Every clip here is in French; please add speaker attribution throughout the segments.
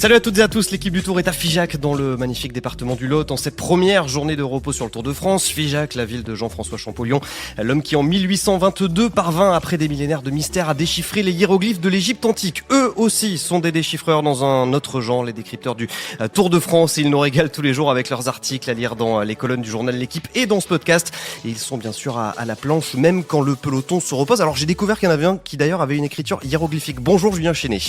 Speaker 1: Salut à toutes et à tous, l'équipe du Tour est à Figeac dans le magnifique département du Lot en cette première journée de repos sur le Tour de France. Figeac, la ville de Jean-François Champollion, l'homme qui en 1822 parvint après des millénaires de mystère à déchiffrer les hiéroglyphes de l'Égypte antique. Eux aussi sont des déchiffreurs dans un autre genre, les décrypteurs du Tour de France. Ils nous régalent tous les jours avec leurs articles à lire dans les colonnes du journal L'Équipe et dans ce podcast. Et ils sont bien sûr à la planche même quand le peloton se repose. Alors j'ai découvert qu'il y en avait un qui d'ailleurs avait une écriture hiéroglyphique. Bonjour Julien Chénet.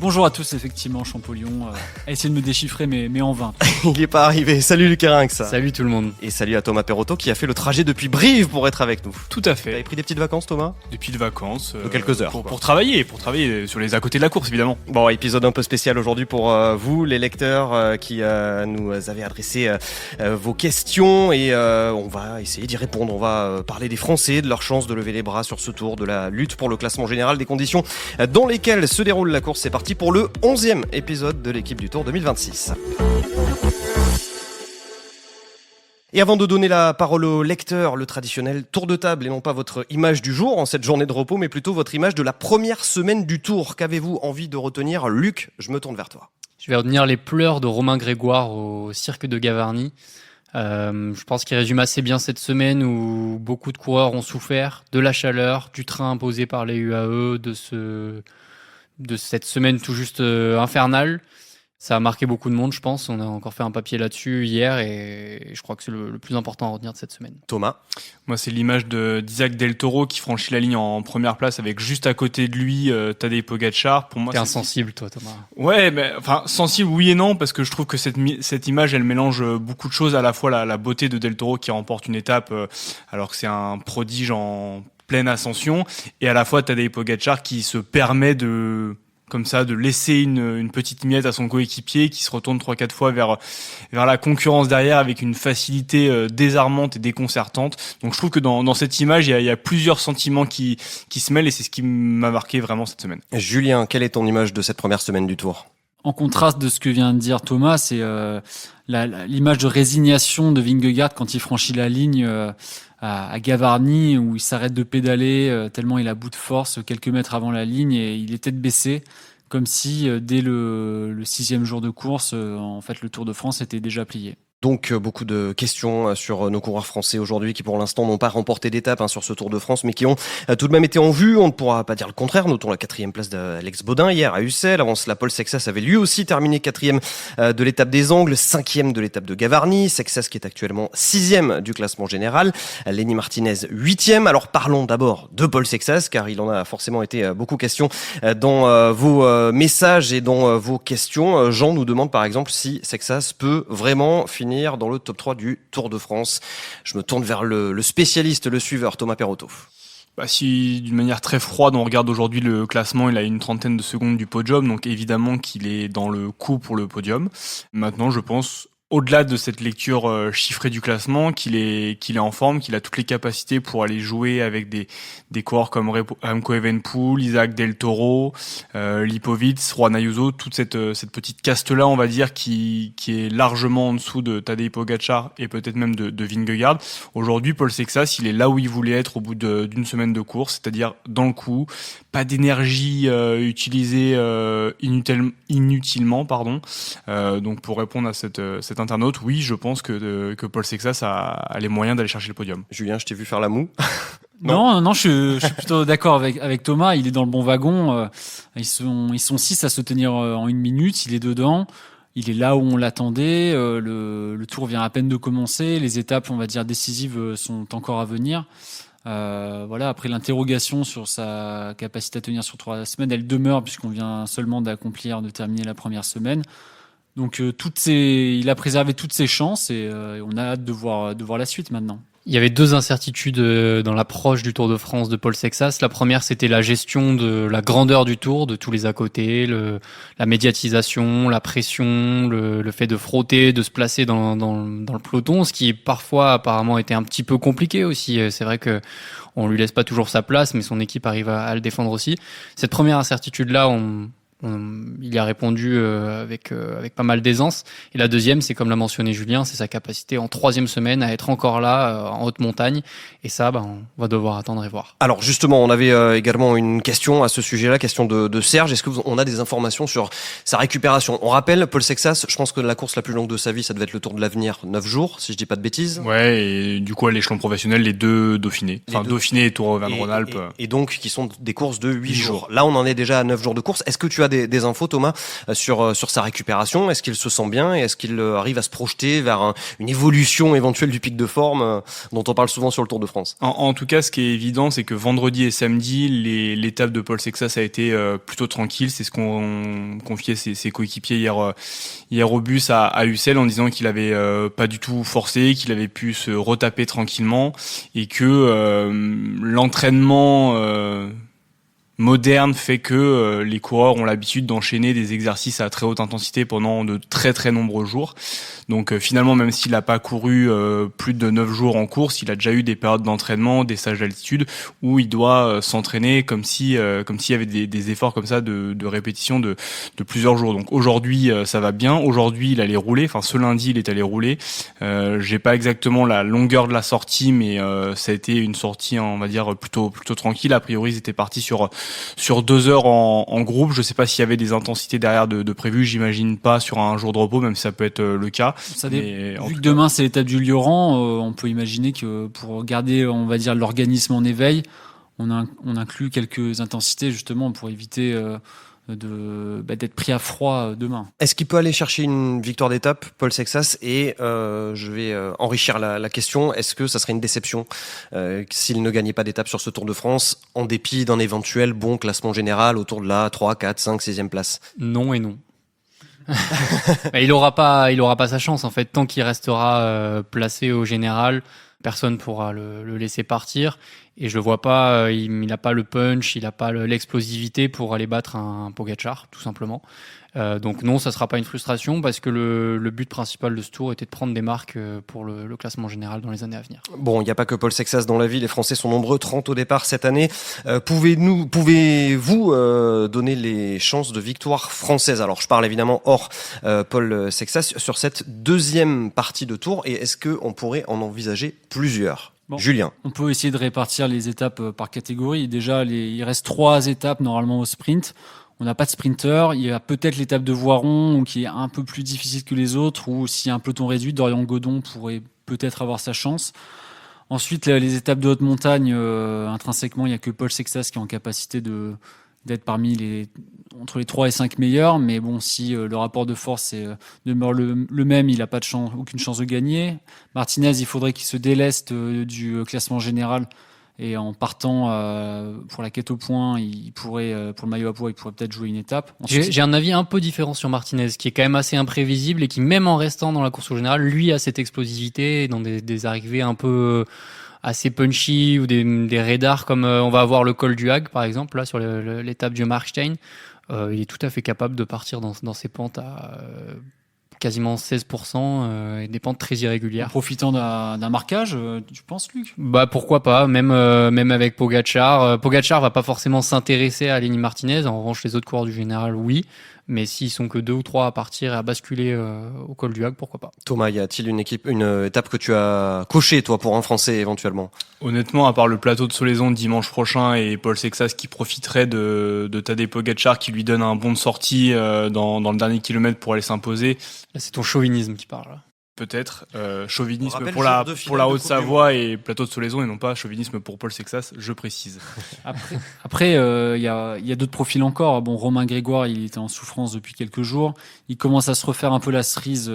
Speaker 2: Bonjour à tous, effectivement, Champollion a essayé de me déchiffrer, mais en vain.
Speaker 1: Il n'est pas arrivé. Salut Lucas Rinx.
Speaker 3: Salut tout le monde.
Speaker 1: Et salut à Thomas Perrotto qui a fait le trajet depuis Brive pour être avec nous.
Speaker 4: Tout à fait.
Speaker 1: T'avais pris des petites vacances, Thomas ?
Speaker 4: Des petites vacances.
Speaker 1: De quelques heures.
Speaker 4: Pour travailler sur les à côté de la course, évidemment.
Speaker 1: Bon, épisode un peu spécial aujourd'hui pour vous, les lecteurs qui nous avaient adressé vos questions et on va essayer d'y répondre. On va parler des Français, de leur chance de lever les bras sur ce tour, de la lutte pour le classement général, des conditions dans lesquelles se déroule la course. C'est parti pour le 11e épisode de l'équipe du Tour 2026. Et avant de donner la parole au lecteur, le traditionnel tour de table et non pas votre image du jour en cette journée de repos, mais plutôt votre image de la première semaine du Tour. Qu'avez-vous envie de retenir ? Luc, je me tourne vers toi.
Speaker 3: Je vais retenir les pleurs de Romain Grégoire au cirque de Gavarnie. Je pense qu'il résume assez bien cette semaine où beaucoup de coureurs ont souffert de la chaleur, du train imposé par les UAE, de cette semaine tout juste infernale. Ça a marqué beaucoup de monde, je pense. On a encore fait un papier là-dessus hier et je crois que c'est le plus important à retenir de cette semaine.
Speaker 1: Thomas ?
Speaker 4: Moi, c'est l'image d'Isaac Del Toro qui franchit la ligne en première place avec juste à côté de lui Tadej Pogačar. Pour moi,
Speaker 3: t'es insensible, toi, Thomas.
Speaker 4: Ouais, mais enfin sensible, oui et non, parce que je trouve que cette image, elle mélange beaucoup de choses. À la fois la beauté de Del Toro qui remporte une étape alors que c'est un prodige en pleine ascension, et à la fois Tadej Pogačar qui se permet de laisser une petite miette à son coéquipier qui se retourne 3-4 fois vers la concurrence derrière avec une facilité désarmante et déconcertante. Donc je trouve que dans cette image, il y a plusieurs sentiments qui se mêlent et c'est ce qui m'a marqué vraiment cette semaine. Julien,
Speaker 1: quelle est ton image de cette première semaine du Tour ?
Speaker 2: En contraste de ce que vient de dire Thomas, c'est l'image de résignation de Vingegaard quand il franchit la ligne à Gavarnie, où il s'arrête de pédaler tellement il a bout de force quelques mètres avant la ligne et il est tête baissée, comme si dès le 6e jour de course, en fait le Tour de France était déjà plié.
Speaker 1: Donc beaucoup de questions sur nos coureurs français aujourd'hui qui pour l'instant n'ont pas remporté d'étape sur ce Tour de France mais qui ont tout de même été en vue. On ne pourra pas dire le contraire. Notons la 4e place d'Alex Baudin hier à Ussel. Avant cela, Paul Sexas avait lui aussi terminé 4e de l'étape des Angles, 5e de l'étape de Gavarnie. Sexas qui est actuellement 6e du classement général. Lenny Martinez 8e. Alors parlons d'abord de Paul Sexas car il en a forcément été beaucoup question dans vos messages et dans vos questions. Jean nous demande par exemple si Sexas peut vraiment finir dans le top 3 du Tour de France. Je me tourne vers le spécialiste, le suiveur, Thomas Perrotto.
Speaker 4: Si d'une manière très froide on regarde aujourd'hui le classement, il a une 30aine de secondes du podium, donc évidemment qu'il est dans le coup pour le podium. Maintenant je pense, au-delà de cette lecture chiffrée du classement, qu'il est en forme, qu'il a toutes les capacités pour aller jouer avec des coureurs comme Remco Evenepoel, Isaac Del Toro, Lipovitz, Juan Ayuso, toute cette petite caste-là, on va dire, qui est largement en dessous de Tadej Pogačar et peut-être même de Vingegaard. Aujourd'hui, Paul Sexas, il est là où il voulait être au bout d'une semaine de course, c'est-à-dire dans le coup, pas d'énergie utilisée inutilement, pardon. Donc pour répondre à cet internaute, oui, je pense que Paul Sexas a les moyens d'aller chercher le podium.
Speaker 1: Julien, je t'ai vu faire la moue.
Speaker 2: Non, je suis plutôt d'accord avec Thomas. Il est dans le bon wagon. Ils sont 6 à se tenir en 1 minute. Il est dedans. Il est là où on l'attendait. Le tour vient à peine de commencer. Les étapes, on va dire, décisives sont encore à venir. Après l'interrogation sur sa capacité à tenir sur 3 semaines, elle demeure puisqu'on vient seulement de terminer la première semaine. Donc il a préservé toutes ses chances et on a hâte de voir la suite maintenant.
Speaker 3: Il y avait 2 incertitudes dans l'approche du Tour de France de Paul Sexas. La première, c'était la gestion de la grandeur du Tour, de tous les à côté, la médiatisation, la pression, le fait de frotter, de se placer dans le peloton, ce qui parfois apparemment était un petit peu compliqué aussi. C'est vrai que on lui laisse pas toujours sa place, mais son équipe arrive à le défendre aussi. Cette première incertitude-là, on Il y a répondu avec pas mal d'aisance. Et la deuxième, c'est comme l'a mentionné Julien, c'est sa capacité en 3e semaine à être encore là en haute montagne. Et ça, on va devoir attendre et voir.
Speaker 1: Alors justement, on avait également une question à ce sujet-là, question de Serge. Est-ce qu'on a des informations sur sa récupération? On rappelle, Paul Sexas, je pense que la course la plus longue de sa vie, ça devait être le Tour de l'Avenir, 9 jours, si je dis pas de bêtises.
Speaker 4: Ouais, et du coup à l'échelon professionnel, les 2 Dauphinés. Dauphiné et Tour Auvergne-Rhône-Alpes.
Speaker 1: Et donc, qui sont des courses de 8 jours. Là, on en est déjà à 9 jours de course. Est-ce que tu as des infos, Thomas, sur sa récupération? Est-ce qu'il se sent bien et est-ce qu'il arrive à se projeter vers une évolution éventuelle du pic de forme dont on parle souvent sur le Tour de France?
Speaker 4: En tout cas, ce qui est évident, c'est que vendredi et samedi, l'étape de Paul Sexas a été plutôt tranquille. C'est ce qu'ont confié ses coéquipiers hier au bus à Ussel, en disant qu'il avait pas du tout forcé, qu'il avait pu se retaper tranquillement et que l'entraînement moderne fait que les coureurs ont l'habitude d'enchaîner des exercices à très haute intensité pendant de très très nombreux jours. Donc finalement, même s'il n'a pas couru plus de 9 jours en course, il a déjà eu des périodes d'entraînement, des stages d'altitude où il doit s'entraîner comme s'il y avait des efforts comme ça de répétition de plusieurs jours. Donc aujourd'hui, ça va bien. Aujourd'hui, il allait rouler. Enfin, ce lundi, il est allé rouler. J'ai pas exactement la longueur de la sortie, mais ça a été une sortie, on va dire, plutôt tranquille. A priori, ils étaient partis sur 2 heures en groupe. Je sais pas s'il y avait des intensités derrière de prévues. J'imagine pas sur un jour de repos, même si ça peut être le cas.
Speaker 2: Vu que demain c'est l'étape du Lioran, on peut imaginer que pour garder, on va dire, l'organisme en éveil, on inclut quelques intensités justement pour éviter d'être pris à froid demain.
Speaker 1: Est-ce qu'il peut aller chercher une victoire d'étape, Paul Sexas? Et je vais enrichir la question. Est-ce que ça serait une déception s'il ne gagnait pas d'étape sur ce Tour de France, en dépit d'un éventuel bon classement général autour de la 3, 4, 5, 6e place?
Speaker 3: Non et non. Il aura pas sa chance en fait. Tant qu'il restera placé au général, personne pourra le laisser partir. Et je le vois pas, il n'a pas le punch, il n'a pas l'explosivité pour aller battre un Pogačar, tout simplement. Donc non, ça sera pas une frustration parce que le but principal de ce tour était de prendre des marques pour le classement général dans les années à venir.
Speaker 1: Bon, il n'y a pas que Paul Sexas dans la vie, les Français sont nombreux, 30 au départ cette année. Pouvez-vous donner les chances de victoire française? Alors je parle évidemment hors Paul Sexas sur cette deuxième partie de tour, et est-ce qu'on pourrait en envisager plusieurs?
Speaker 2: Bon,
Speaker 1: Julien.
Speaker 2: On peut essayer de répartir les étapes par catégorie. Déjà, il reste 3 étapes normalement au sprint. On n'a pas de sprinter. Il y a peut-être l'étape de Voiron qui est un peu plus difficile que les autres, ou s'il y a un peloton réduit, Dorian Godon pourrait peut-être avoir sa chance. Ensuite, les étapes de haute montagne, intrinsèquement, il n'y a que Paul Sexas qui est en capacité d'être parmi entre les 3 et 5 meilleurs. Mais bon, si le rapport de force demeure le même, il n'a pas aucune chance de gagner. Martinez, il faudrait qu'il se déleste du classement général. Et en partant pour la quête au point, pour le maillot à poids, il pourrait peut-être jouer une étape. Ensuite,
Speaker 3: j'ai un avis un peu différent sur Martinez, qui est quand même assez imprévisible et qui, même en restant dans la course au général, lui a cette explosivité dans des arrivées un peu assez punchy ou des radars comme on va avoir le col du Hag par exemple là sur l'étape du Markstein. Il est tout à fait capable de partir dans ces pentes à quasiment 16% et des pentes très irrégulières.
Speaker 2: En profitant d'un marquage, tu penses, Luc?
Speaker 3: Pourquoi pas, même avec Pogačar. Pogačar va pas forcément s'intéresser à Lenny Martinez. En revanche, les autres coureurs du général, oui. Mais s'ils sont que 2 ou 3 à partir et à basculer au col du Hag, pourquoi pas?
Speaker 1: Thomas, y a-t-il une étape que tu as cochée, toi, pour un Français, éventuellement?
Speaker 4: Honnêtement, à part le plateau de Solaison dimanche prochain et Paul Sexas qui profiterait de Tadej Pogačar qui lui donne un bon de sortie dans le dernier kilomètre pour aller s'imposer.
Speaker 3: Là, c'est ton chauvinisme qui parle.
Speaker 4: Peut-être chauvinisme pour
Speaker 1: la
Speaker 4: la Haute-Savoie et plateau de Solaison et non pas chauvinisme pour Paul Sexas, je précise.
Speaker 2: Après, il y a d'autres profils encore. Bon, Romain Grégoire, il était en souffrance depuis quelques jours. Il commence à se refaire un peu la cerise.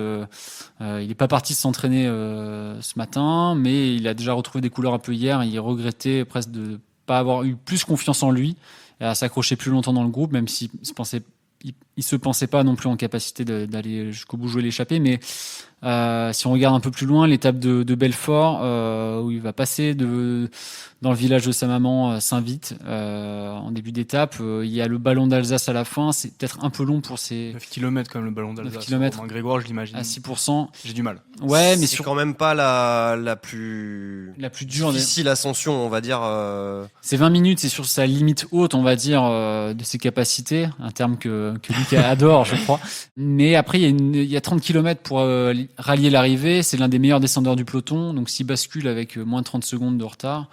Speaker 2: Il n'est pas parti s'entraîner ce matin, mais il a déjà retrouvé des couleurs un peu hier. Il regrettait presque de ne pas avoir eu plus confiance en lui et à s'accrocher plus longtemps dans le groupe, même s'il il se pensait pas non plus en capacité d'aller jusqu'au bout jouer l'échappée, mais si on regarde un peu plus loin, l'étape de Belfort, où il va passer dans le village de sa maman, Saint-Vite, en début d'étape, il y a le ballon d'Alsace à la fin, c'est peut-être un peu long pour ces
Speaker 4: 9 km comme le ballon
Speaker 2: 9
Speaker 4: d'Alsace.
Speaker 2: kilomètres.
Speaker 4: Romain Grégoire, je l'imagine.
Speaker 2: à 6%.
Speaker 4: J'ai du mal.
Speaker 2: Ouais, mais
Speaker 1: c'est quand même pas la plus
Speaker 2: dure.
Speaker 1: difficile ascension, on va dire.
Speaker 2: C'est 20 minutes, c'est sur sa limite haute, on va dire, de ses capacités, un terme que Luc adore, je crois. Mais après, il y a 30 km pour rallier l'arrivée. C'est l'un des meilleurs descendeurs du peloton, donc s'il bascule avec moins de 30 secondes de retard.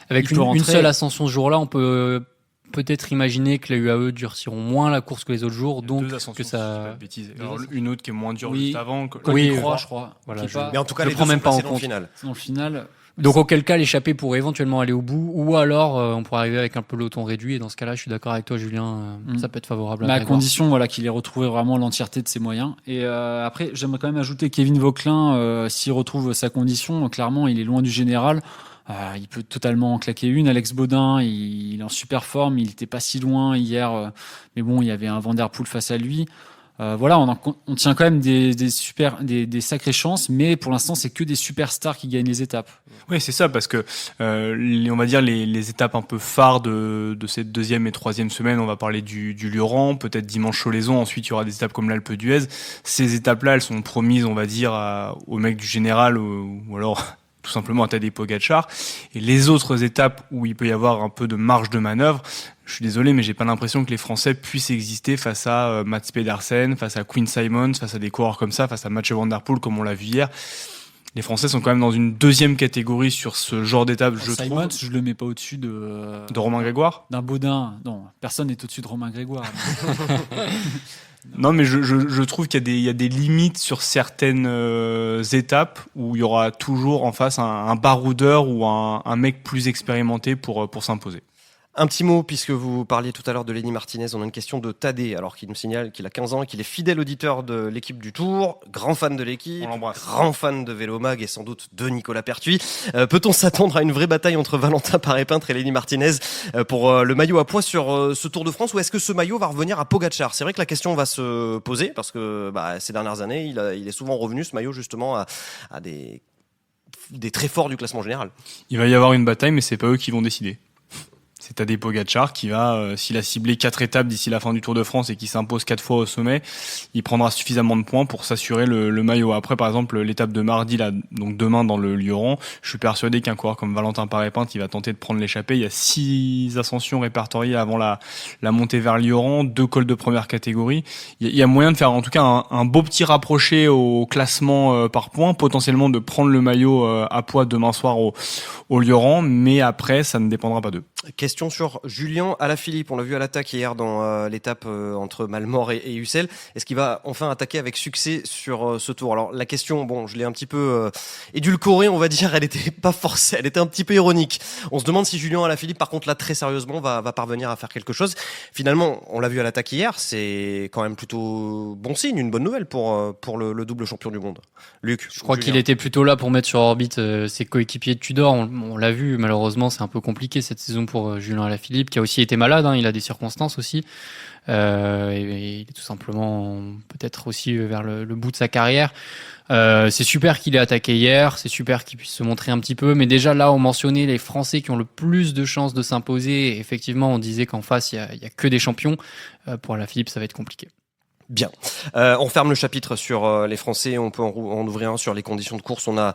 Speaker 3: Avec
Speaker 2: il peut
Speaker 3: une
Speaker 2: rentrer.
Speaker 3: seule ascension ce jour-là, on peut peut-être imaginer que les UAE durciront moins la course que les autres jours, donc
Speaker 4: Deux ascensions,
Speaker 3: que
Speaker 4: si je dis pas
Speaker 3: ça.
Speaker 4: de bêtises. Alors, une autre qui est moins dure
Speaker 2: Oui.
Speaker 4: juste avant.
Speaker 2: Col
Speaker 3: Oui,
Speaker 2: du
Speaker 3: oui.
Speaker 2: Croix, je crois.
Speaker 3: Voilà,
Speaker 2: qui est pas
Speaker 1: Mais en tout cas,
Speaker 3: je
Speaker 1: les
Speaker 3: prends
Speaker 1: deux
Speaker 3: même
Speaker 1: sont
Speaker 3: pas en
Speaker 1: passés dans le
Speaker 3: compte.
Speaker 1: final.
Speaker 2: dans le final.
Speaker 3: Donc auquel cas l'échappée pourrait éventuellement aller au bout, ou alors on pourrait arriver avec un peloton réduit. Et dans ce cas-là, je suis d'accord avec toi, Julien, ça peut être favorable.
Speaker 2: Mais à
Speaker 3: Grégoire.
Speaker 2: condition qu'il ait retrouvé vraiment l'entièreté de ses moyens. Et après, j'aimerais quand même ajouter Kevin Vauquelin, s'il retrouve sa condition, clairement, il est loin du général. Il peut totalement en claquer une. Alex Baudin, il est en super forme, il était pas si loin hier, mais bon, il y avait un Van Der Poel face à lui. Voilà, on tient quand même des sacrées chances, mais pour l'instant, c'est que des superstars qui gagnent les étapes.
Speaker 4: Oui, c'est ça, parce que on va dire les étapes un peu phares de cette deuxième et troisième semaine, on va parler du Lioran, peut-être dimanche Cholaison, ensuite il y aura des étapes comme l'Alpe d'Huez. Ces étapes-là, elles sont promises, on va dire, aux mecs du général ou alors tout simplement à Tadej Pogačar. Et les autres étapes où il peut y avoir un peu de marge de manœuvre, je suis désolé, mais j'ai pas l'impression que les Français puissent exister face à Mats Pedersen, face à Quinn Simmons, face à des coureurs comme ça, face à Mathieu Van Der Poel, comme on l'a vu hier. Les Français sont quand même dans une deuxième catégorie sur ce genre d'étape, je
Speaker 2: Simons,
Speaker 4: trouve.
Speaker 2: je le mets pas au-dessus de
Speaker 4: Romain Grégoire.
Speaker 2: d'un Baudin. Non, personne n'est au-dessus de Romain Grégoire.
Speaker 4: Non, mais je trouve qu'il y a des limites sur certaines étapes où il y aura toujours en face un baroudeur ou un mec plus expérimenté pour s'imposer.
Speaker 1: Un petit mot, puisque vous parliez tout à l'heure de Lenny Martinez, on a une question de Tadej, alors qu'il nous signale qu'il a 15 ans et qu'il est fidèle auditeur de l'équipe du Tour, grand fan de l'équipe,
Speaker 4: On l'embrasse.
Speaker 1: grand fan de Vélomag et sans doute de Nicolas Pertuis. Peut-on s'attendre à une vraie bataille entre Valentin Paré-Peintre et Lenny Martinez pour le maillot à pois sur ce Tour de France, ou est-ce que ce maillot va revenir à Pogačar? C'est vrai que la question va se poser, parce que ces dernières années, il est souvent revenu, ce maillot, justement, à des très forts du classement général.
Speaker 4: Il va y avoir une bataille, mais c'est pas eux qui vont décider. C'est Tadej Pogačar qui va, s'il a ciblé 4 étapes d'ici la fin du Tour de France et qui s'impose 4 fois au sommet, il prendra suffisamment de points pour s'assurer le maillot. Après, par exemple, l'étape de mardi, là, donc demain dans le Lioran, je suis persuadé qu'un coureur comme Valentin Paré-Peintre, il va tenter de prendre l'échappée. Il y a 6 ascensions répertoriées avant la montée vers Lioran, 2 cols de première catégorie. Il y a moyen de faire en tout cas un beau petit rapproché au classement par points, potentiellement de prendre le maillot à poids demain soir au Lioran, mais après, ça ne dépendra pas d'eux.
Speaker 1: Question sur Julien Alaphilippe. On l'a vu à l'attaque hier dans l'étape entre Malmort et Ussel. Est-ce qu'il va enfin attaquer avec succès sur ce tour? Alors la question, bon, je l'ai un petit peu édulcorée, on va dire. Elle était pas forcée, elle était un petit peu ironique. On se demande si Julien Alaphilippe, par contre là, très sérieusement, va parvenir à faire quelque chose. Finalement, on l'a vu à l'attaque hier. C'est quand même plutôt bon signe, une bonne nouvelle pour le double champion du monde. Luc,
Speaker 3: Je crois
Speaker 1: Julien.
Speaker 3: qu'il était plutôt là pour mettre sur orbite ses coéquipiers de Tudor. On l'a vu, malheureusement, c'est un peu compliqué cette saison pour Julien Alaphilippe, qui a aussi été malade. Il a des circonstances aussi. Et il est tout simplement peut-être aussi vers le bout de sa carrière. C'est super qu'il ait attaqué hier, c'est super qu'il puisse se montrer un petit peu, mais déjà là on mentionnait les Français qui ont le plus de chances de s'imposer, et effectivement on disait qu'en face il y a que des champions. Pour Alaphilippe ça va être compliqué.
Speaker 1: Bien. On ferme le chapitre sur les Français. On peut en ouvrir un sur les conditions de course. On a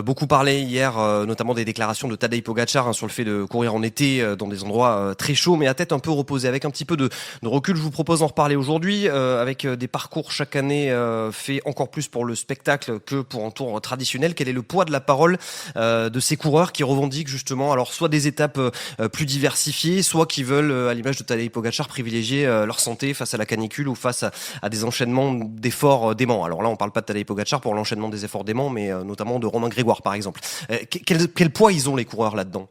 Speaker 1: beaucoup parlé hier, notamment des déclarations de Tadej Pogačar sur le fait de courir en été dans des endroits très chauds, mais à tête un peu reposée. Avec un petit peu de recul, je vous propose d'en reparler aujourd'hui, avec des parcours chaque année faits encore plus pour le spectacle que pour un tour traditionnel. Quel est le poids de la parole de ces coureurs qui revendiquent justement, alors soit des étapes plus diversifiées, soit qui veulent, à l'image de Tadej Pogačar, privilégier leur santé face à la canicule ou face à des enchaînements d'efforts déments. Alors là, on parle pas de Tadej Pogačar pour l'enchaînement des efforts déments, mais notamment de Romain Grégoire, par exemple. Quel poids ils ont, les coureurs, là-dedans?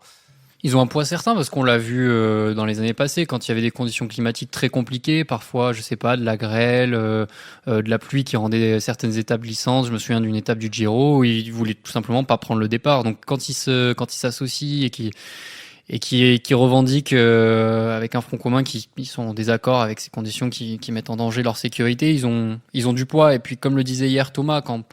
Speaker 3: Ils ont un poids certain parce qu'on l'a vu dans les années passées quand il y avait des conditions climatiques très compliquées, parfois je sais pas, de la grêle, de la pluie qui rendait certaines étapes glissantes. Je me souviens d'une étape du Giro où ils voulaient tout simplement pas prendre le départ. Donc quand ils s'associent et qui revendiquent avec un front commun qui sont en désaccord avec ces conditions qui mettent en danger leur sécurité. Ils ont du poids. Et puis, comme le disait hier Thomas, quand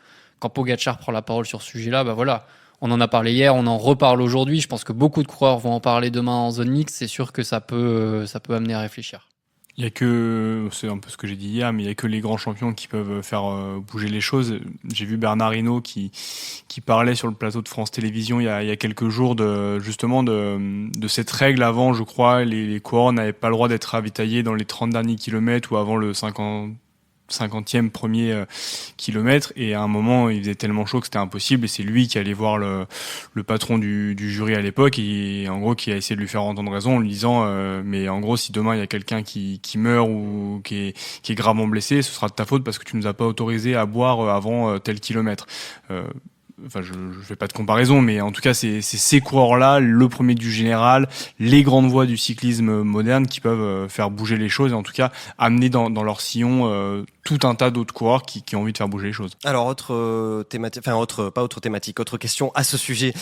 Speaker 3: Pogačar prend la parole sur ce sujet-là, bah voilà, on en a parlé hier, on en reparle aujourd'hui. Je pense que beaucoup de coureurs vont en parler demain en zone mixte. C'est sûr que ça peut amener à réfléchir.
Speaker 4: Il y a que, c'est un peu ce que j'ai dit hier, mais il y a que les grands champions qui peuvent faire bouger les choses. J'ai vu Bernard Hinault qui parlait sur le plateau de France Télévisions il y a quelques jours de cette règle avant, je crois, les coureurs n'avaient pas le droit d'être ravitaillés dans les 30 derniers kilomètres ou avant le 50e premier kilomètre, et à un moment il faisait tellement chaud que c'était impossible, et c'est lui qui allait voir le patron du jury à l'époque, et en gros qui a essayé de lui faire entendre raison en lui disant mais en gros si demain il y a quelqu'un qui meurt ou qui est gravement blessé, ce sera de ta faute parce que tu nous as pas autorisé à boire avant tel kilomètre. Enfin, je fais pas de comparaison, mais en tout cas, c'est ces coureurs-là, le premier du général, les grandes voix du cyclisme moderne qui peuvent faire bouger les choses et en tout cas amener dans leur sillon tout un tas d'autres coureurs qui ont envie de faire bouger les choses.
Speaker 1: Alors, autre question à ce sujet,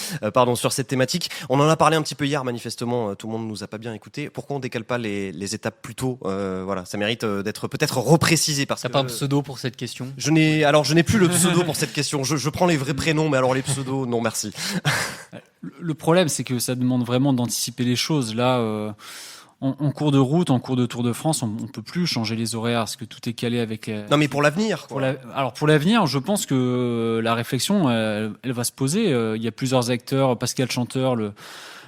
Speaker 1: sur cette thématique. On en a parlé un petit peu hier, manifestement, tout le monde nous a pas bien écouté. Pourquoi on décale pas les étapes plus tôt? Voilà, ça mérite d'être peut-être reprécisé parce
Speaker 3: T'as
Speaker 1: que.
Speaker 3: pas un pseudo pour cette question?
Speaker 1: Je n'ai plus le pseudo pour cette question. Je prends les vrais prénoms, mais alors les pseudos, non merci.
Speaker 2: Le problème, c'est que ça demande vraiment d'anticiper les choses. Là, en cours de route, en cours de Tour de France, on peut plus changer les horaires parce que tout est calé avec.
Speaker 1: Non, mais pour l'avenir.
Speaker 2: Alors pour l'avenir, je pense que la réflexion, elle va se poser. Il y a plusieurs acteurs. Pascal Chanteur,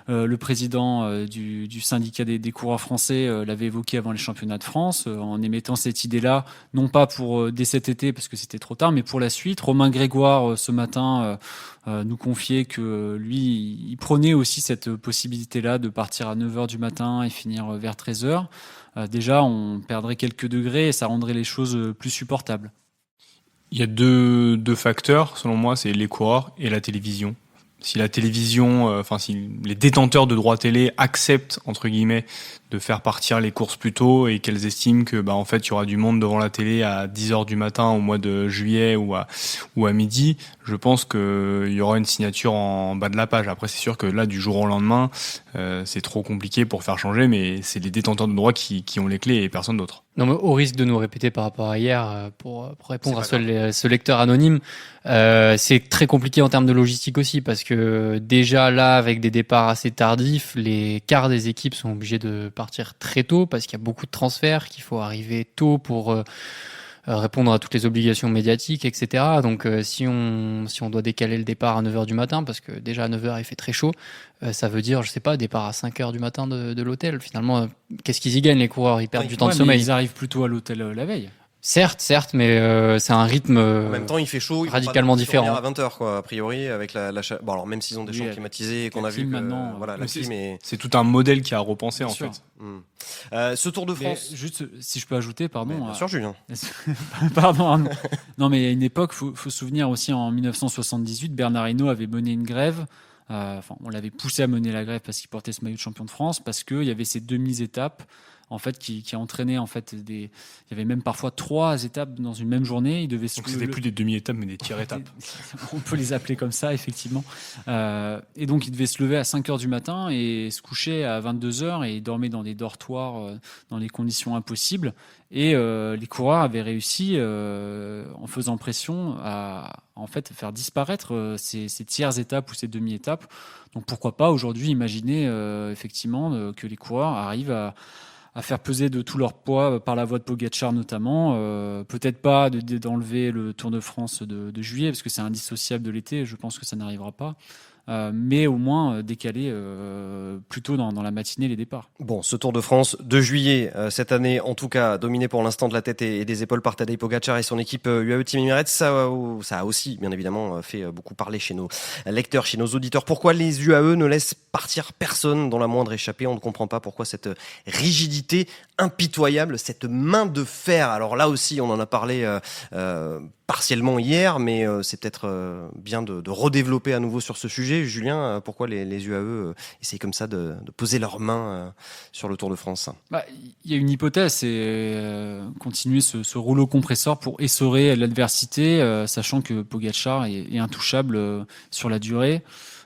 Speaker 2: le président du syndicat des coureurs français, l'avait évoqué avant les championnats de France en émettant cette idée-là, non pas pour dès cet été parce que c'était trop tard, mais pour la suite. Romain Grégoire ce matin nous confiait que lui, il prenait aussi cette possibilité-là de partir à 9h du matin et finir vers 13h. Déjà, on perdrait quelques degrés et ça rendrait les choses plus supportables.
Speaker 4: Il y a deux facteurs, selon moi, c'est les coureurs et la télévision. Si la télévision, si les détenteurs de droits télé acceptent, entre guillemets, de faire partir les courses plus tôt et qu'elles estiment que, en fait, il y aura du monde devant la télé à 10h du matin au mois de juillet ou à midi, je pense qu'il y aura une signature en bas de la page. Après, c'est sûr que là, du jour au lendemain, c'est trop compliqué pour faire changer, mais c'est les détenteurs de droits qui ont les clés et personne d'autre.
Speaker 3: Non, mais au risque de nous répéter par rapport à hier, pour répondre à ce lecteur anonyme, c'est très compliqué en termes de logistique aussi, parce que déjà là, avec des départs assez tardifs, les quarts des équipes sont obligés de partir très tôt, parce qu'il y a beaucoup de transferts, qu'il faut arriver tôt pour répondre à toutes les obligations médiatiques, etc. Donc si on doit décaler le départ à 9h du matin, parce que déjà à 9h il fait très chaud, ça veut dire, je sais pas, départ à 5h du matin de l'hôtel. Finalement, qu'est-ce qu'ils y gagnent les coureurs? Ils perdent du temps de sommeil.
Speaker 2: Ils arrivent plutôt à l'hôtel la veille.
Speaker 3: Certes, mais c'est un rythme
Speaker 1: en même temps, il fait chaud,
Speaker 3: radicalement différent.
Speaker 1: À 20h, quoi, a priori, avec la chaleur. Bon, alors même s'ils ont des chambres climatisées et qu'on a vu
Speaker 2: maintenant,
Speaker 1: voilà, la clim est...
Speaker 4: C'est tout un modèle qui a repensé, en fait.
Speaker 1: Ce Tour de France.
Speaker 2: Mais juste, si je peux ajouter, pardon.
Speaker 1: Bien sûr, Julien.
Speaker 2: Pardon, Arnaud. Non, mais à une époque, faut se souvenir aussi, en 1978, Bernard Hinault avait mené une grève. On l'avait poussé à mener la grève parce qu'il portait ce maillot de champion de France, parce qu'il y avait ces demi-étapes en fait qui entraînaient en fait il y avait même parfois 3 étapes dans une même journée. Il devait
Speaker 4: donc c'était plus des demi-étapes mais des tiers-étapes.
Speaker 2: On peut les appeler comme ça, effectivement. Et donc il devait se lever à 5h du matin et se coucher à 22h, et il dormait dans des dortoirs dans des conditions impossibles. Et les coureurs avaient réussi, en faisant pression, à en fait faire disparaître ces tiers étapes ou ces demi-étapes. Donc pourquoi pas aujourd'hui imaginer effectivement que les coureurs arrivent à faire peser de tout leur poids par la voie de Pogačar notamment. Peut-être pas d'enlever le Tour de France de juillet, parce que c'est indissociable de l'été, je pense que ça n'arrivera pas. Mais au moins décaler plutôt dans la matinée les départs.
Speaker 1: Bon, ce Tour de France de juillet, cette année, en tout cas, dominé pour l'instant de la tête et des épaules par Tadej Pogačar et son équipe UAE Team Emirates, ça a aussi, bien évidemment, fait beaucoup parler chez nos lecteurs, chez nos auditeurs. Pourquoi les UAE ne laissent partir personne dans la moindre échappée? On ne comprend pas pourquoi cette rigidité impitoyable, cette main de fer. Alors là aussi, on en a parlé partiellement hier, mais c'est peut-être bien de redévelopper à nouveau sur ce sujet. Julien, pourquoi les UAE essayent comme ça de poser leurs mains sur le Tour de France?
Speaker 2: Il y a une hypothèse, c'est continuer ce rouleau compresseur pour essorer l'adversité, sachant que Pogačar est intouchable sur la durée.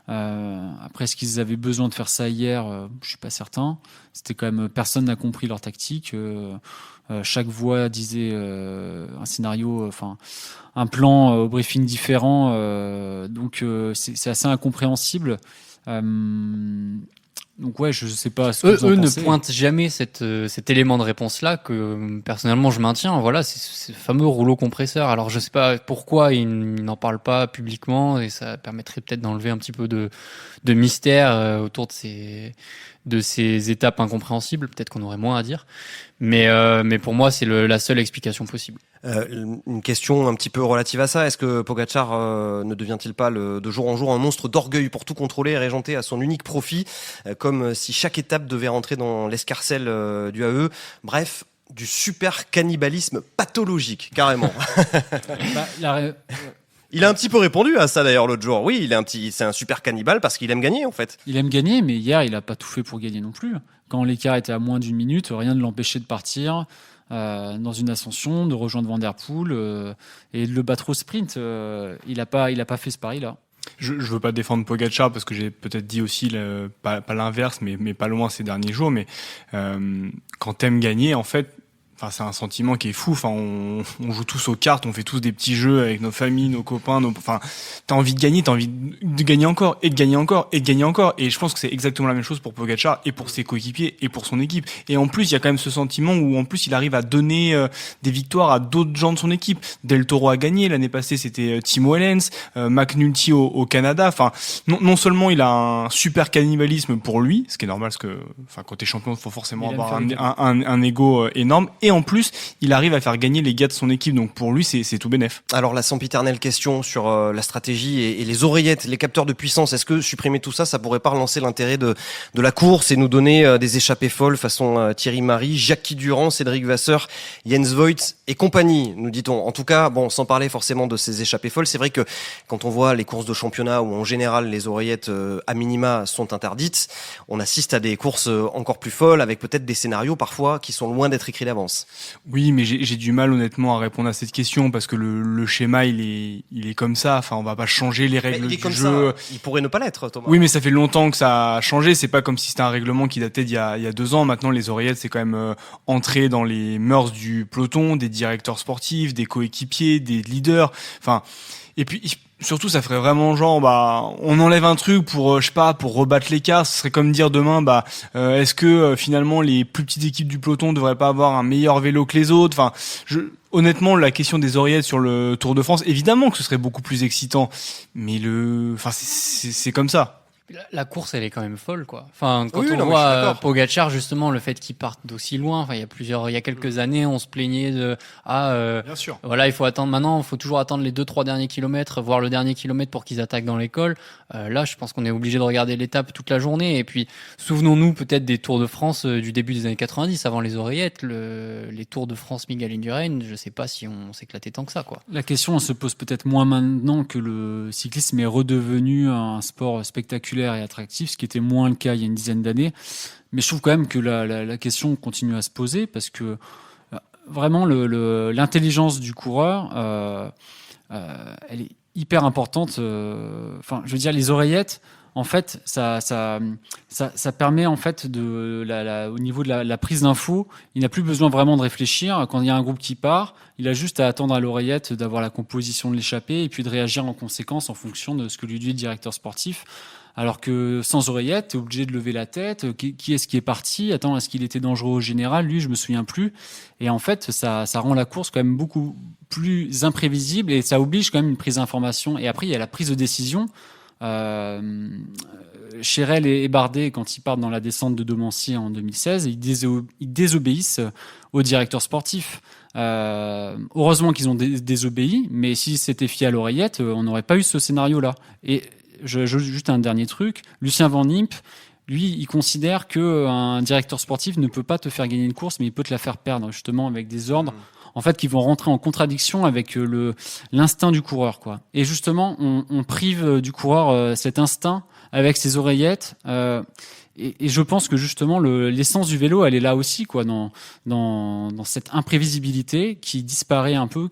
Speaker 2: Après, est-ce qu'ils avaient besoin de faire ça hier? Je suis pas certain. C'était quand même personne n'a compris leur tactique. Chaque voix disait un scénario, enfin un plan au briefing différent. Donc c'est assez incompréhensible. Donc ouais, je sais pas ce que vous en
Speaker 3: Eux ne
Speaker 2: pensez.
Speaker 3: pointent jamais cet élément de réponse-là que personnellement je maintiens. Voilà, c'est ce fameux rouleau compresseur. Alors je sais pas pourquoi ils n'en parlent pas publiquement et ça permettrait peut-être d'enlever un petit peu de mystère autour de ces étapes incompréhensibles. Peut-être qu'on aurait moins à dire. Mais pour moi, c'est la seule explication possible.
Speaker 1: Une question un petit peu relative à ça. Est-ce que Pogacar ne devient-il pas de jour en jour un monstre d'orgueil pour tout contrôler et régenter à son unique profit, comme si chaque étape devait rentrer dans l'escarcelle du AE? Bref, du super cannibalisme pathologique, carrément. Il a un petit peu répondu à ça d'ailleurs l'autre jour. Oui, c'est un super cannibale parce qu'il aime gagner en fait.
Speaker 2: Il aime gagner, mais hier, il a pas tout fait pour gagner non plus. Quand l'écart était à moins d'une minute, rien ne l'empêchait de partir dans une ascension, de rejoindre Van Der Poel et de le battre au sprint. Il a pas fait ce pari-là.
Speaker 4: Je veux pas défendre Pogacar parce que j'ai peut-être dit aussi pas l'inverse, mais pas loin ces derniers jours. Mais quand t'aimes gagner, en fait, enfin c'est un sentiment qui est fou. Enfin, on joue tous aux cartes, on fait tous des petits jeux avec nos familles, nos copains. Enfin, t'as envie de gagner, t'as envie de gagner encore et de gagner encore et de gagner encore. Et je pense que c'est exactement la même chose pour Pogacar et pour ses coéquipiers et pour son équipe. Et en plus, il y a quand même ce sentiment où en plus il arrive à donner des victoires à d'autres gens de son équipe. Del Toro a gagné l'année passée, c'était Timo Wellens, McNulty au Canada. Enfin, non seulement il a un super cannibalisme pour lui, ce qui est normal, parce que enfin quand t'es champion, il faut forcément avoir un ego énorme. Et en plus, il arrive à faire gagner les gars de son équipe. Donc pour lui, c'est tout bénef.
Speaker 1: Alors la sempiternelle question sur la stratégie et les oreillettes, les capteurs de puissance, est-ce que supprimer tout ça, ça pourrait pas relancer l'intérêt de la course et nous donner des échappées folles façon Thierry Marix, Jackie Durand, Cédric Vasseur, Jens Voigt et compagnie, nous dit-on. En tout cas, bon, sans parler forcément de ces échappées folles, c'est vrai que quand on voit les courses de championnat où en général les oreillettes à minima sont interdites, on assiste à des courses encore plus folles avec peut-être des scénarios parfois qui sont loin d'être écrits d'avance.
Speaker 4: Oui, mais j'ai du mal honnêtement à répondre à cette question parce que le schéma il est comme ça. Enfin, on va pas changer les règles du jeu.
Speaker 1: Ça. Il pourrait ne pas l'être, Thomas.
Speaker 4: Oui, mais ça fait longtemps que ça a changé. C'est pas comme si c'était un règlement qui datait d'il y a 2 ans. Maintenant, les oreillettes, c'est quand même entré dans les mœurs du peloton, des directeurs sportifs, des coéquipiers, des leaders. Enfin, et puis surtout, ça ferait vraiment genre, on enlève un truc pour, je sais pas, pour rebattre l'écart. Ce serait comme dire demain, est-ce que finalement les plus petites équipes du peloton devraient pas avoir un meilleur vélo que les autres? Enfin, honnêtement, la question des oreillettes sur le Tour de France, évidemment que ce serait beaucoup plus excitant, mais c'est comme ça.
Speaker 3: La course, elle est quand même folle, quoi. Enfin, quand
Speaker 1: oui,
Speaker 3: on
Speaker 1: non,
Speaker 3: voit Pogacar, justement, le fait qu'il parte d'aussi loin. Enfin, il y a quelques années, on se plaignait
Speaker 4: Bien sûr.
Speaker 3: Voilà, il faut attendre maintenant, il faut toujours attendre les 2-3 derniers kilomètres, voire le dernier kilomètre pour qu'ils attaquent dans l'école. Là, je pense qu'on est obligé de regarder l'étape toute la journée. Et puis, souvenons-nous peut-être des Tours de France du début des années 90, avant les oreillettes, les Tours de France Miguel Indurain. Je sais pas si on s'éclatait tant que ça, quoi.
Speaker 2: La question elle se pose peut-être moins maintenant que le cyclisme est redevenu un sport spectaculaire et attractif, ce qui était moins le cas il y a une dizaine d'années. Mais je trouve quand même que la question continue à se poser parce que vraiment l'intelligence du coureur, elle est hyper importante. Enfin, je veux dire, les oreillettes, en fait, ça permet en fait au niveau de la prise d'infos, il n'a plus besoin vraiment de réfléchir. Quand il y a un groupe qui part, il a juste à attendre à l'oreillette d'avoir la composition de l'échappée et puis de réagir en conséquence en fonction de ce que lui dit le directeur sportif. Alors que sans oreillette, t'es obligé de lever la tête. Qui est-ce qui est parti? Attends, est-ce qu'il était dangereux au général? Lui, je me souviens plus. Et en fait, ça rend la course quand même beaucoup plus imprévisible et ça oblige quand même une prise d'information. Et après, il y a la prise de décision. Chérel et Bardet, quand ils partent dans la descente de Domancy en 2016, ils désobéissent au directeur sportif. Heureusement qu'ils ont désobéi, mais si c'était fié à l'oreillette, on n'aurait pas eu ce scénario-là. Et juste un dernier truc, Lucien Van Impe, lui, il considère qu'un directeur sportif ne peut pas te faire gagner une course, mais il peut te la faire perdre, justement, avec des ordres, en fait, qui vont rentrer en contradiction avec l'instinct du coureur, quoi. Et justement, on prive du coureur cet instinct avec ses oreillettes, et je pense que justement l'essence du vélo, elle est là aussi, quoi, dans cette imprévisibilité qui disparaît un peu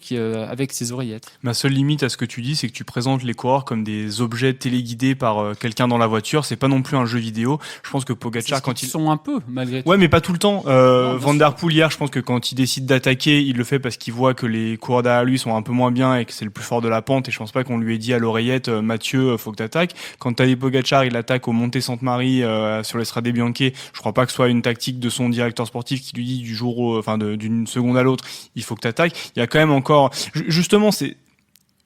Speaker 2: avec ces oreillettes.
Speaker 4: Ma seule limite à ce que tu dis, c'est que tu présentes les coureurs comme des objets téléguidés par quelqu'un dans la voiture. C'est pas non plus un jeu vidéo. Je pense que Pogacar, quand
Speaker 2: ils sont un peu, malgré tout.
Speaker 4: Ouais, mais pas tout le temps. Van der Poel hier, je pense que quand il décide d'attaquer, il le fait parce qu'il voit que les coureurs derrière lui sont un peu moins bien et que c'est le plus fort de la pente. Et je pense pas qu'on lui ait dit à l'oreillette, Mathieu, faut que t'attaques. Quand Tadej Pogacar, il attaque au Monte Sainte-Marie sur l'Estrade Bianche, je crois pas que ce soit une tactique de son directeur sportif qui lui dit du jour, d'une seconde à l'autre, il faut que t'attaques. Il y a quand même encore, justement,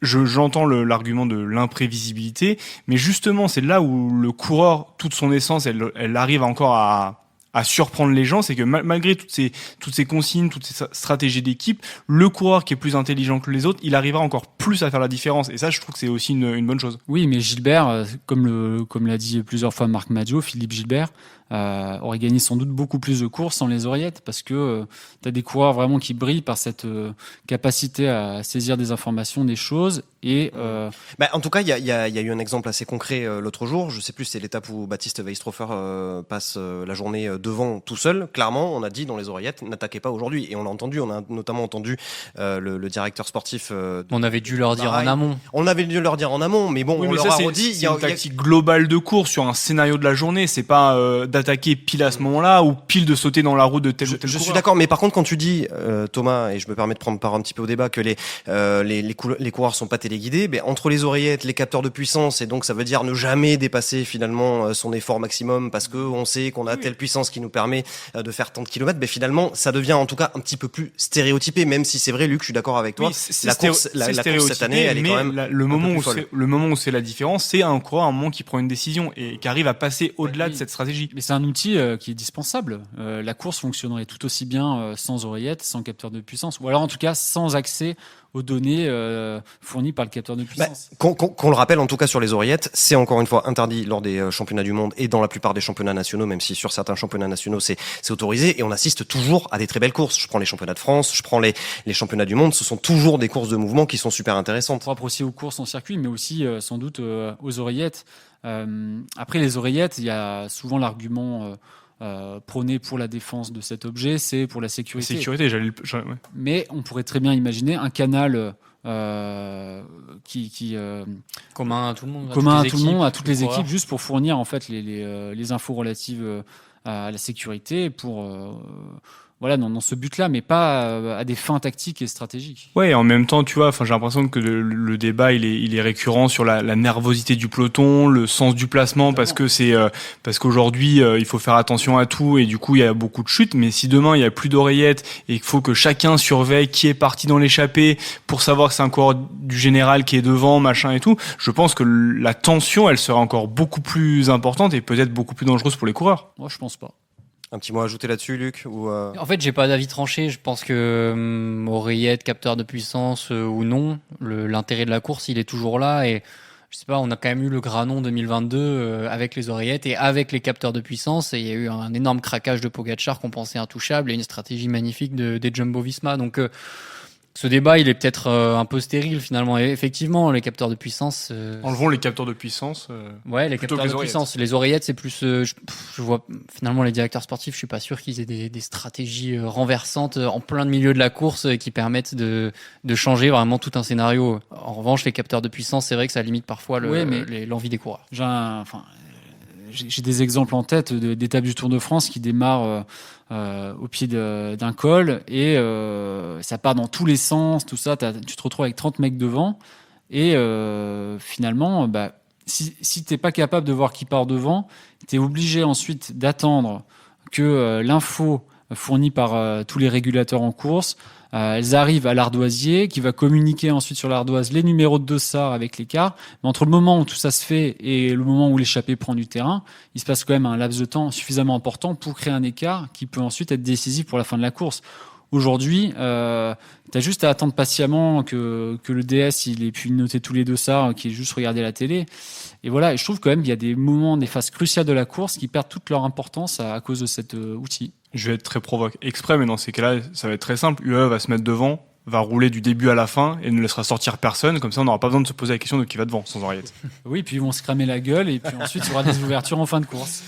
Speaker 4: j'entends l'argument de l'imprévisibilité, mais justement, c'est là où le coureur, toute son essence, elle arrive encore à surprendre les gens, c'est que malgré toutes ces consignes, toutes ces stratégies d'équipe, le coureur qui est plus intelligent que les autres, il arrivera encore plus à faire la différence. Et ça, je trouve que c'est aussi une bonne chose.
Speaker 2: Oui, mais Gilbert, comme l'a dit plusieurs fois Marc Maggio, Philippe Gilbert, aurait gagné sans doute beaucoup plus de courses sans les oreillettes, parce que tu as des coureurs vraiment qui brillent par cette capacité à saisir des informations, des choses. Et
Speaker 1: en tout cas, il y a eu un exemple assez concret l'autre jour. Je sais plus, c'est l'étape où Baptiste Weistrofer passe la journée devant tout seul. Clairement, on a dit dans les oreillettes, n'attaquez pas aujourd'hui. Et on a notamment entendu le directeur sportif.
Speaker 3: On avait dû leur dire en amont.
Speaker 1: On avait dû leur dire en amont, mais bon,
Speaker 4: oui,
Speaker 1: on
Speaker 4: mais
Speaker 1: leur a redit.
Speaker 4: C'est une tactique globale de course sur un scénario de la journée. C'est pas d'attaquer pile à ce moment-là ou pile de sauter dans la roue de tel ou tel coureur.
Speaker 1: Je suis d'accord, mais par contre, quand tu dis, Thomas, et je me permets de prendre part un petit peu au débat, que les coureurs sont pas téléguidés, entre les oreillettes, les capteurs de puissance, et donc ça veut dire ne jamais dépasser finalement son effort maximum parce que on sait qu'on a telle puissance qui nous permet de faire tant de kilomètres, finalement, ça devient en tout cas un petit peu plus stéréotypé, même si c'est vrai, Luc, je suis d'accord avec toi.
Speaker 4: Oui,
Speaker 1: la course cette année, elle est quand même
Speaker 4: le moment où c'est la différence, c'est un coureur à un moment qui prend une décision et qui arrive à passer au-delà de cette stratégie.
Speaker 2: Mais c'est un outil qui est dispensable. La course fonctionnerait tout aussi bien sans oreillettes, sans capteur de puissance, ou alors en tout cas sans accès aux données fournies par le capteur de puissance.
Speaker 1: Qu'on le rappelle, en tout cas sur les oreillettes, c'est encore une fois interdit lors des championnats du monde et dans la plupart des championnats nationaux, même si sur certains championnats nationaux c'est autorisé, et on assiste toujours à des très belles courses. Je prends les championnats de France, je prends les championnats du monde, ce sont toujours des courses de mouvement qui sont super intéressantes.
Speaker 2: Propre aussi aux courses en circuit, mais aussi sans doute aux oreillettes. Après les oreillettes, il y a souvent l'argument prôné pour la défense de cet objet, c'est pour la sécurité.
Speaker 4: Ouais.
Speaker 2: Mais on pourrait très bien imaginer un canal
Speaker 3: commun à tout le monde,
Speaker 2: à toutes les équipes, juste pour fournir en fait les infos relatives à la sécurité, pour dans ce but-là, mais pas à des fins tactiques et stratégiques.
Speaker 4: Ouais, et en même temps, tu vois, j'ai l'impression que le débat il est récurrent sur la nervosité du peloton, le sens du placement, parce qu'aujourd'hui il faut faire attention à tout et du coup il y a beaucoup de chutes. Mais si demain il y a plus d'oreillettes et qu'il faut que chacun surveille qui est parti dans l'échappée pour savoir que c'est un coureur du général qui est devant, machin et tout, je pense que la tension elle sera encore beaucoup plus importante et peut-être beaucoup plus dangereuse pour les coureurs.
Speaker 2: Moi, je pense pas.
Speaker 1: Un petit mot à ajouter là-dessus, Luc
Speaker 3: En fait, j'ai pas d'avis tranché. Je pense que oreillette, capteur de puissance ou non, l'intérêt de la course, il est toujours là. Et je sais pas, on a quand même eu le Granon 2022 avec les oreillettes et avec les capteurs de puissance. Et il y a eu un énorme craquage de Pogacar qu'on pensait intouchable et une stratégie magnifique des Jumbo-Visma. Donc ce débat, il est peut-être un peu stérile finalement. Et effectivement, les capteurs de puissance.
Speaker 4: Enlevons les capteurs de puissance.
Speaker 3: Ouais, les capteurs de puissance. Les oreillettes, c'est plus. Je vois finalement les directeurs sportifs. Je suis pas sûr qu'ils aient des stratégies renversantes en plein milieu de la course qui permettent de changer vraiment tout un scénario. En revanche, les capteurs de puissance, c'est vrai que ça limite parfois l'envie des coureurs.
Speaker 2: J'ai des exemples en tête d'étapes du Tour de France qui démarrent au pied d'un col et ça part dans tous les sens, tout ça. Tu te retrouves avec 30 mecs devant et finalement, si t'es pas capable de voir qui part devant, t'es obligé ensuite d'attendre que l'info fournie par tous les régulateurs en course, elles arrivent à l'ardoisier qui va communiquer ensuite sur l'ardoise les numéros de dossard avec l'écart. Mais entre le moment où tout ça se fait et le moment où l'échappée prend du terrain, il se passe quand même un laps de temps suffisamment important pour créer un écart qui peut ensuite être décisif pour la fin de la course. Aujourd'hui, t'as juste à attendre patiemment que le DS il ait pu noter tous les dossards, qu'il ait juste regardé la télé. Et voilà, et je trouve quand même qu'il y a des moments, des phases cruciales de la course qui perdent toute leur importance à cause de cet outil.
Speaker 4: Je vais être très provoque exprès, mais dans ces cas-là, ça va être très simple. UAE va se mettre devant, va rouler du début à la fin et ne laissera sortir personne. Comme ça, on n'aura pas besoin de se poser la question de qui va devant, sans oreillette.
Speaker 2: Oui, puis ils vont se cramer la gueule et puis ensuite, il y aura des ouvertures en fin de course.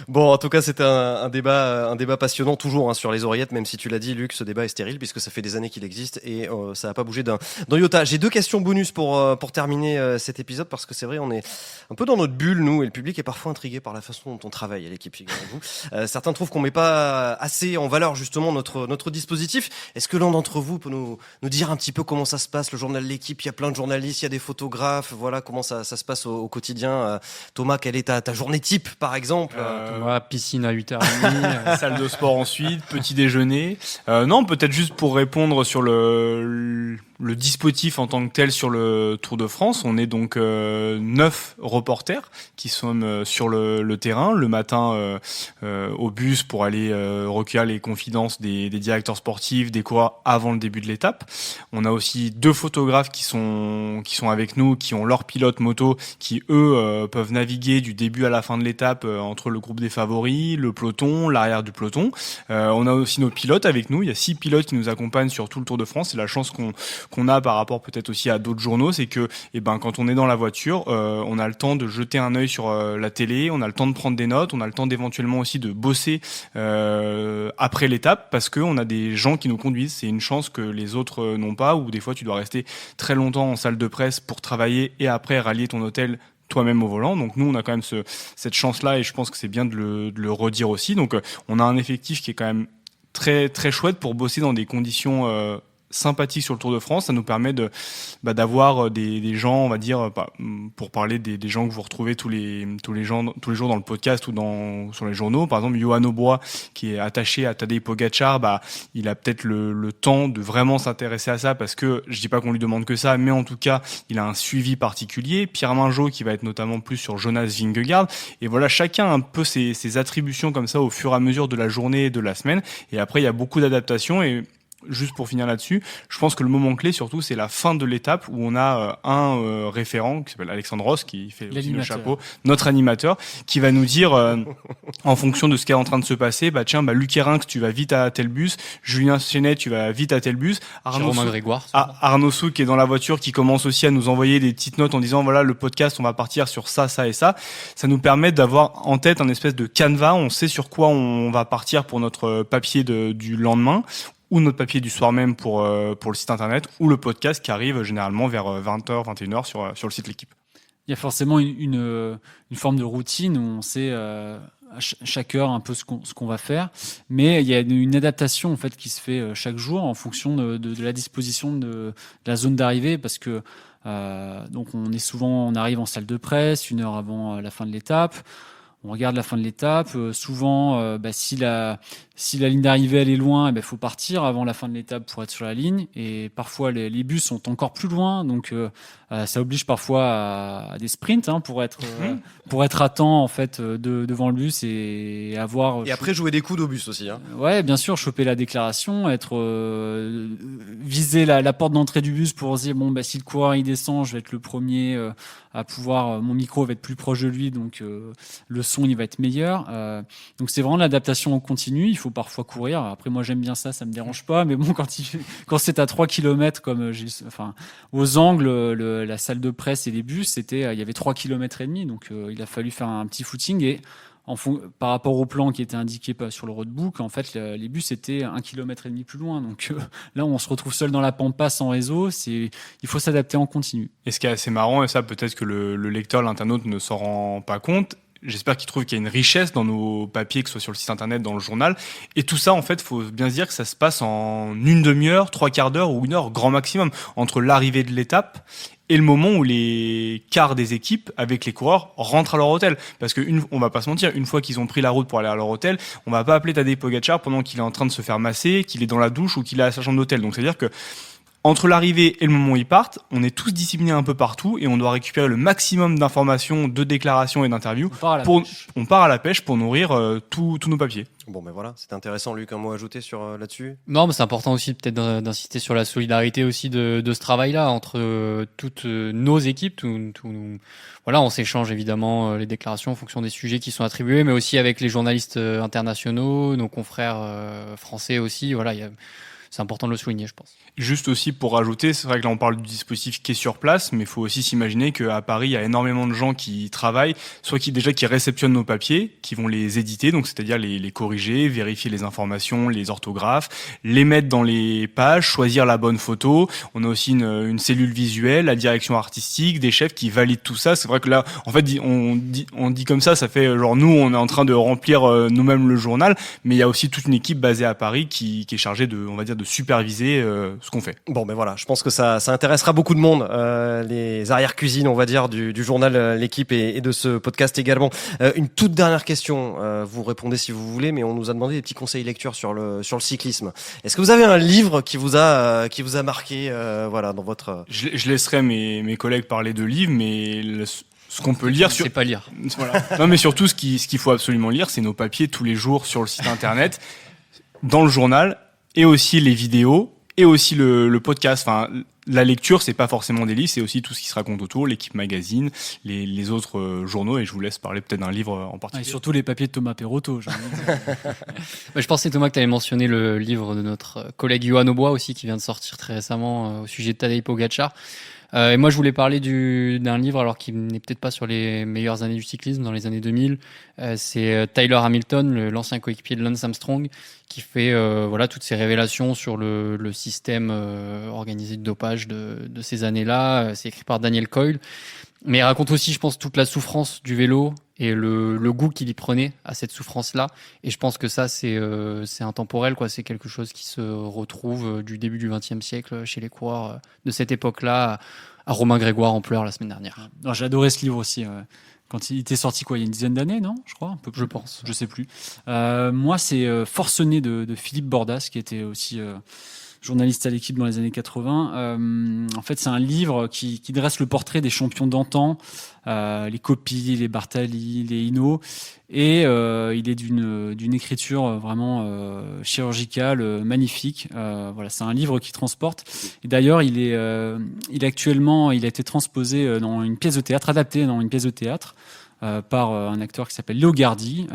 Speaker 1: Bon, en tout cas, c'était un débat passionnant toujours sur les oreillettes, même si tu l'as dit, Luc, ce débat est stérile puisque ça fait des années qu'il existe et ça n'a pas bougé d'un iota. J'ai 2 questions bonus pour terminer cet épisode parce que c'est vrai, on est un peu dans notre bulle, nous, et le public est parfois intrigué par la façon dont on travaille à l'équipe, figurez-vous. Certains trouvent qu'on met pas assez en valeur justement notre dispositif. Est-ce que l'un d'entre vous peut nous dire un petit peu comment ça se passe, le journal de l'équipe? Il y a plein de journalistes, il y a des photographes, voilà comment ça se passe au quotidien. Thomas, quelle est ta journée type, par exemple?
Speaker 3: Voilà, piscine à 8h30.
Speaker 4: Salle de sport ensuite, petit déjeuner. Non, peut-être juste pour répondre sur le dispositif en tant que tel sur le Tour de France. On est donc 9 reporters qui sont sur le terrain le matin au bus pour aller recueillir les confidences des directeurs sportifs, des coureurs avant le début de l'étape. On a aussi 2 photographes qui sont avec nous, qui ont leur pilote moto, qui eux peuvent naviguer du début à la fin de l'étape entre le groupe des favoris, le peloton, l'arrière du peloton. On a aussi nos pilotes avec nous. Il y a 6 pilotes qui nous accompagnent sur tout le Tour de France. C'est la chance qu'on a par rapport peut-être aussi à d'autres journaux, c'est que quand on est dans la voiture, on a le temps de jeter un œil sur la télé, on a le temps de prendre des notes, on a le temps d'éventuellement aussi de bosser après l'étape parce qu'on a des gens qui nous conduisent. C'est une chance que les autres n'ont pas, ou des fois tu dois rester très longtemps en salle de presse pour travailler et après rallier ton hôtel toi-même au volant. Donc nous on a quand même cette chance-là et je pense que c'est bien de le redire aussi. Donc on a un effectif qui est quand même très très chouette pour bosser dans des conditions sympathique sur le Tour de France. Ça nous permet d'avoir des gens, on va dire, pour parler des gens que vous retrouvez tous les jours dans le podcast ou sur les journaux. Par exemple, Johan Aubois, qui est attaché à Tadej Pogačar, il a peut-être le temps de vraiment s'intéresser à ça parce que je dis pas qu'on lui demande que ça, mais en tout cas, il a un suivi particulier. Pierre Mingeot, qui va être notamment plus sur Jonas Vingegaard. Et voilà, chacun a un peu ses attributions comme ça au fur et à mesure de la journée et de la semaine. Et après, il y a beaucoup d'adaptations et juste pour finir là-dessus, je pense que le moment clé surtout c'est la fin de l'étape où on a un référent qui s'appelle Alexandre Ross qui fait aussi le chapeau, notre animateur, qui va nous dire en fonction de ce qui est en train de se passer, Luc Hérinck, tu vas vite à tel bus, Julien Chenet, tu vas vite à tel bus,
Speaker 3: Romain Grégoire,
Speaker 4: Arnaud Souk qui est dans la voiture qui commence aussi à nous envoyer des petites notes en disant voilà le podcast on va partir sur ça et ça nous permet d'avoir en tête un espèce de canevas, on sait sur quoi on va partir pour notre papier du lendemain ou notre papier du soir même pour le site internet, ou le podcast qui arrive généralement vers 20h, 21h sur le site L'Équipe.
Speaker 2: Il y a forcément une forme de routine où on sait à chaque heure un peu ce qu'on va faire, mais il y a une adaptation en fait qui se fait chaque jour en fonction de la disposition de la zone d'arrivée, parce que donc on arrive en salle de presse 1 heure avant la fin de l'étape. On regarde la fin de l'étape. Souvent, si la ligne d'arrivée elle est loin, il faut partir avant la fin de l'étape pour être sur la ligne. Et parfois, les bus sont encore plus loin, donc ça oblige parfois à des sprints pour être à temps en fait devant le bus et avoir.
Speaker 1: Et après jouer des coups au bus aussi.
Speaker 2: Ouais, bien sûr, choper la déclaration, viser la porte d'entrée du bus pour se dire si le coureur il descend, je vais être le premier à pouvoir. Mon micro va être plus proche de lui, donc le son il va être meilleur. Donc c'est vraiment l'adaptation en continu. Il faut parfois courir. Après moi j'aime bien ça me dérange pas. Mais bon quand c'est à 3 km comme aux angles la salle de presse et les bus il y avait 3 km et demi. Donc il a fallu faire un petit footing et par rapport au plan qui était indiqué sur le roadbook, en fait, les bus étaient 1,5 km plus loin. Donc là, on se retrouve seul dans la pampa sans réseau. Il faut s'adapter en continu.
Speaker 4: Et ce qui est assez marrant, et ça peut-être que le lecteur, l'internaute ne s'en rend pas compte, j'espère qu'il trouve qu'il y a une richesse dans nos papiers, que ce soit sur le site internet, dans le journal. Et tout ça, en fait, faut bien se dire que ça se passe en 1 demi-heure, 3/4 d'heure ou 1 heure, grand maximum, entre l'arrivée de l'étape et le moment où les quarts des équipes avec les coureurs rentrent à leur hôtel. Parce on va pas se mentir, une fois qu'ils ont pris la route pour aller à leur hôtel, on va pas appeler Tadej Pogačar pendant qu'il est en train de se faire masser, qu'il est dans la douche ou qu'il est à sa chambre d'hôtel. Donc c'est-à-dire que entre l'arrivée et le moment où ils partent, on est tous disciplinés un peu partout et on doit récupérer le maximum d'informations, de déclarations et d'interviews. On part à la pêche pour nourrir tous nos papiers.
Speaker 1: Bon, voilà, c'est intéressant. Luc, un mot à ajouter là-dessus?
Speaker 3: Non, mais c'est important aussi peut-être d'insister sur la solidarité aussi de ce travail-là entre toutes nos équipes. Voilà, on s'échange évidemment les déclarations en fonction des sujets qui sont attribués, mais aussi avec les journalistes internationaux, nos confrères français aussi. Voilà, c'est important de le souligner, je pense.
Speaker 4: Juste aussi pour rajouter, c'est vrai que là on parle du dispositif qui est sur place, mais il faut aussi s'imaginer qu'à Paris, il y a énormément de gens qui travaillent, soit qui réceptionnent nos papiers, qui vont les éditer, donc c'est-à-dire les corriger, vérifier les informations, les orthographes, les mettre dans les pages, choisir la bonne photo. On a aussi une cellule visuelle, la direction artistique, des chefs qui valident tout ça. C'est vrai que là, en fait, on dit comme ça fait genre nous, on est en train de remplir nous-mêmes le journal, mais il y a aussi toute une équipe basée à Paris qui est chargée de, on va dire, de superviser ce qu'on fait.
Speaker 1: Bon, ben voilà, je pense que ça intéressera beaucoup de monde, les arrière-cuisines, on va dire, du journal L'équipe et de ce podcast également. Une toute dernière question, vous répondez si vous voulez, mais on nous a demandé des petits conseils lecture sur le cyclisme. Est-ce que vous avez un livre qui vous a marqué, voilà, dans votre...
Speaker 4: Je laisserai mes collègues parler de livres, mais ce qu'on peut lire
Speaker 3: C'est pas lire.
Speaker 4: Voilà. Non, mais surtout ce qu'il faut absolument lire, c'est nos papiers tous les jours sur le site internet, dans le journal, et aussi les vidéos, et aussi le podcast. Enfin, la lecture, c'est pas forcément des livres, c'est aussi tout ce qui se raconte autour, l'équipe magazine, les autres journaux, et je vous laisse parler peut-être d'un livre en particulier.
Speaker 2: Et surtout les papiers de Thomas Perrotto.
Speaker 3: Je pensais, Thomas, que tu avais mentionné le livre de notre collègue Yoann Aubois aussi, qui vient de sortir très récemment au sujet de Tadej Pogačar. Et moi, je voulais parler d'un livre, alors qui n'est peut-être pas sur les meilleures années du cyclisme, dans les années 2000. C'est Tyler Hamilton, l'ancien coéquipier de Lance Armstrong, qui fait voilà toutes ces révélations sur le système organisé de dopage de ces années-là. C'est écrit par Daniel Coyle. Mais il raconte aussi, je pense, toute la souffrance du vélo et le goût qu'il y prenait à cette souffrance-là. Et je pense que ça, c'est intemporel, quoi. C'est quelque chose qui se retrouve du début du XXe siècle chez les coureurs de cette époque-là, à Romain Grégoire en pleurs la semaine dernière.
Speaker 2: Non, j'ai adoré ce livre aussi. Quand il était sorti, il y a une dizaine d'années, non ? Je crois, un peu plus.
Speaker 3: Je pense.
Speaker 2: Je sais plus. Moi, c'est Forcené de Philippe Bordas, qui était aussi journaliste à l'équipe dans les années 80. En fait, c'est un livre qui dresse le portrait des champions d'antan, les Coppi, les Bartali, les Hinault, et il est d'une écriture vraiment chirurgicale, magnifique. Voilà, c'est un livre qui transporte. Et d'ailleurs, il a été transposé dans une pièce de théâtre, adapté dans une pièce de théâtre. Par un acteur qui s'appelle Léo Gardi,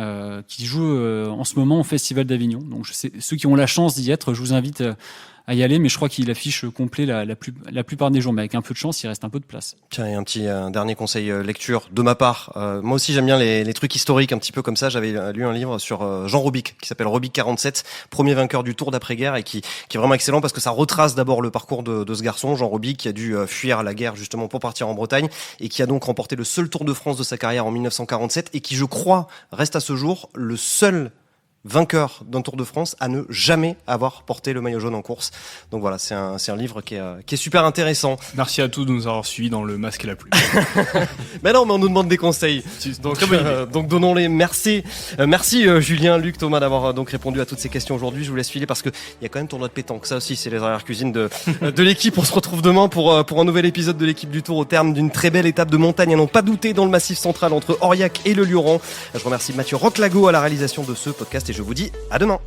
Speaker 2: qui joue en ce moment au Festival d'Avignon. Donc ceux qui ont la chance d'y être, je vous invite à y aller, mais je crois qu'il affiche complet la plupart des jours. Mais avec un peu de chance, il reste un peu de place.
Speaker 1: Tiens, et un dernier conseil lecture de ma part. Moi aussi, j'aime bien les trucs historiques, un petit peu comme ça. J'avais lu un livre sur Jean Robic, qui s'appelle Robic 47, premier vainqueur du Tour d'après-guerre, et qui est vraiment excellent parce que ça retrace d'abord le parcours de ce garçon, Jean Robic, qui a dû fuir la guerre justement pour partir en Bretagne, et qui a donc remporté le seul Tour de France de sa carrière en 1947, et qui, je crois, reste à ce jour le seul vainqueur d'un Tour de France à ne jamais avoir porté le maillot jaune en course. Donc voilà, c'est un livre qui est super intéressant.
Speaker 4: Merci à tous de nous avoir suivis dans le masque et la pluie.
Speaker 1: Mais non, mais on nous demande des conseils. Donc donnons-les. Merci Julien, Luc, Thomas d'avoir donc répondu à toutes ces questions aujourd'hui. Je vous laisse filer parce que il y a quand même tournoi de pétanque. Ça aussi, c'est les arrière-cuisines de l'équipe. On se retrouve demain pour un nouvel épisode de l'équipe du Tour au terme d'une très belle étape de montagne à n'en pas douter dans le Massif central entre Aurillac et le Lioran. Je remercie Mathieu Roclago à la réalisation de ce podcast et je vous dis à demain.